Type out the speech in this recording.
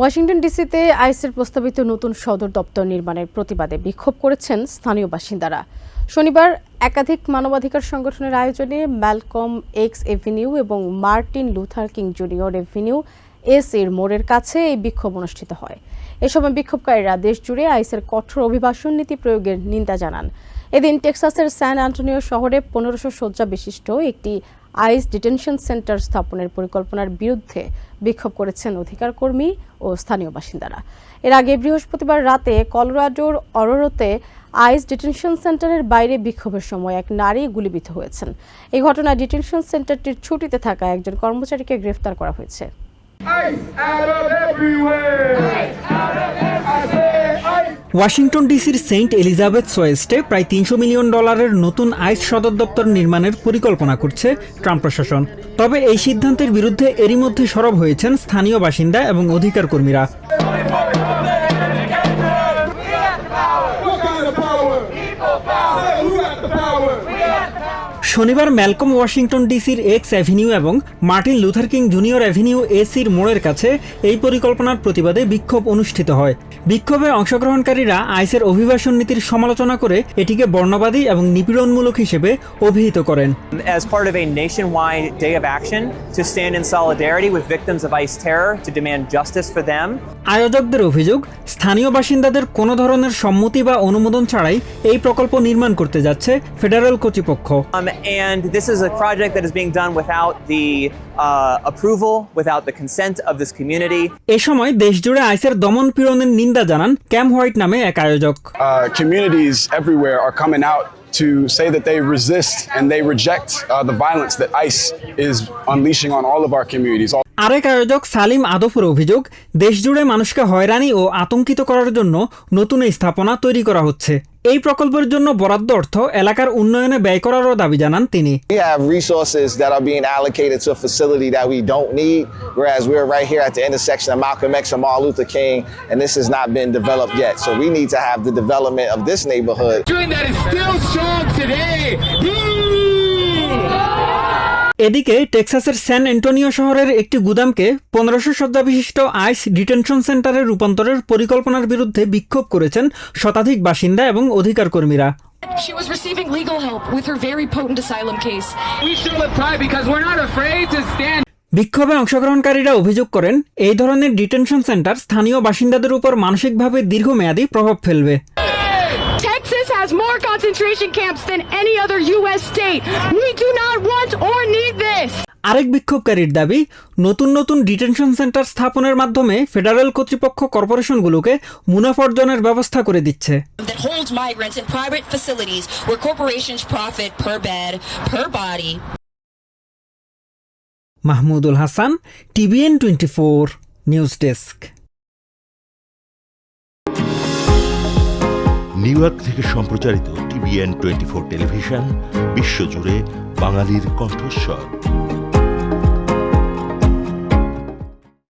Washington ডিসিতে আইসের প্রস্তাবিত নতুন সদর দপ্তর নির্মাণের প্রতিবাদে বিক্ষোভ করেছেন স্থানীয় বাসিন্দারা। শনিবার একাধিক মানবাধিকার সংগঠনের আয়োজনে ম্যালকম এক্স এভিনিউ এবং Martin Luther king junior Avenue এর মোড়ের কাছে এই বিক্ষোভ অনুষ্ঠিত হয়। এ সময় বিক্ষোভকারীরা দেশজুড়ে আইসের কঠোর অভিবাসন নীতি প্রয়োগের নিন্দা জানান। এদিন টেক্সাসের স্যান অ্যান্টোনিও শহরে 1500 শয্যা বিশিষ্ট একটি আইস ডিটেনশন সেন্টার স্থাপনের পরিকল্পনার বিরুদ্ধে বিক্ষোভ করেছেন অধিকার কর্মী ও স্থানীয় বাসিন্দারা। এর আগে বৃহস্পতিবার রাতে কলোরাডোর অরোরাতে আইস ডিটেনশন সেন্টারের বাইরে বিক্ষোভের সময় এক নারী গুলিবিদ্ধ হয়েছেন। এই ঘটনায় ডিটেনশন সেন্টারটির ছুটিতে থাকা একজন কর্মচারীকে গ্রেফতার করা হয়েছে। ওয়াশিংটন ডিসির সেন্ট এলিজাবেথ ওয়েস্টে প্রায় $300 মিলিয়ন নতুন আইস সদর দপ্তর নির্মাণের পরিকল্পনা করছে ট্রাম্প প্রশাসন। তবে এই সিদ্ধান্তের বিরুদ্ধে এরই মধ্যে সরব হয়েছেন স্থানীয় বাসিন্দা এবং অধিকার কর্মীরা। শনিবার ম্যালকম ওয়াশিংটন ডিসির এক্স অ্যাভিনিউ এবং Martin Luther king junior avenue এসির মোড়ের কাছে এই পরিকল্পনার প্রতিবাদে বিক্ষোভ অনুষ্ঠিত হয়। বিক্ষোভে অংশগ্রহণকারীরা আইসের অভিবাসন নীতির সমালোচনা করে এটিকে বর্ণবাদী এবং নিপীড়নমূলক হিসেবে অভিহিত করেন। As part of a nationwide day of action to stand in solidarity with victims of ICE terror to demand justice for them. আয়োজকদের অভিযোগ, স্থানীয় বাসিন্দাদের কোনো ধরনের সম্মতি বা অনুমোদন ছাড়াই এই প্রকল্প নির্মাণ করতে যাচ্ছে ফেডারেল কর্তৃপক্ষ। And this is a project that is being done without the approval, without the consent of this community. এ সময় দেশজুড়ে আইসের দমন পীড়নের নিন্দা জানান ক্যাম হোয়াইট নামে এক আয়োজক। Communities everywhere are coming out to say that they resist and they reject the violence that ICE is unleashing on all of our communities. আরেক আয়োজক সালিম আদফের অভিযোগ, দেশজুড়ে মানুষকে হয়রানি ও আতঙ্কিত করার জন্য নতুন এই স্থাপনা তৈরি করা হচ্ছে। এই প্রকল্পের জন্য বরাদ্দ অর্থ এলাকার উন্নয়নে ব্যয় করারও দাবি জানান তিনি। We have resources that are being allocated to a facility that we don't need, whereas we're right here at the intersection of Malcolm X and Martin Luther King, and this has not been developed yet. So we need to have the development of this neighborhood. That is still strong today. এদিকে টেক্সাসের স্যান Antonio শহরের একটি গুদামকে 1500 শয্যা বিশিষ্ট আইস detention সেন্টারে রূপান্তরের পরিকল্পনার বিরুদ্ধে বিক্ষোভ করেছেন শতাধিক বাসিন্দা এবং অধিকার কর্মীরা। She was receiving legal help with her very potent asylum case. We should have tried because we're not afraid to stand. বিক্ষোভে অংশগ্রহণকারীরা অভিযোগ করেন, এই ধরনের ডিটেনশন সেন্টার স্থানীয় বাসিন্দাদের উপর মানসিকভাবে দীর্ঘমেয়াদী প্রভাব ফেলবে। Texas has more concentration camps than any other US state. We do not want or need this. আরেক বিক্ষোভকারীর দাবি, নতুন নতুন ডিটেনশন সেন্টার স্থাপনের মাধ্যমে ফেডারেল কর্তৃপক্ষ কর্পোরেশনগুলোকে মুনাফা অর্জনের ব্যবস্থা করে দিচ্ছে। That holds migrants in private facilities where corporations profit per bed, per body. Mahmudul Hasan, TVN 24 news desk. New York থেকে সম্প্রচারিত TVN 24 টেলিভিশন বিশ্বজুড়ে বাঙালির কণ্ঠস্বর।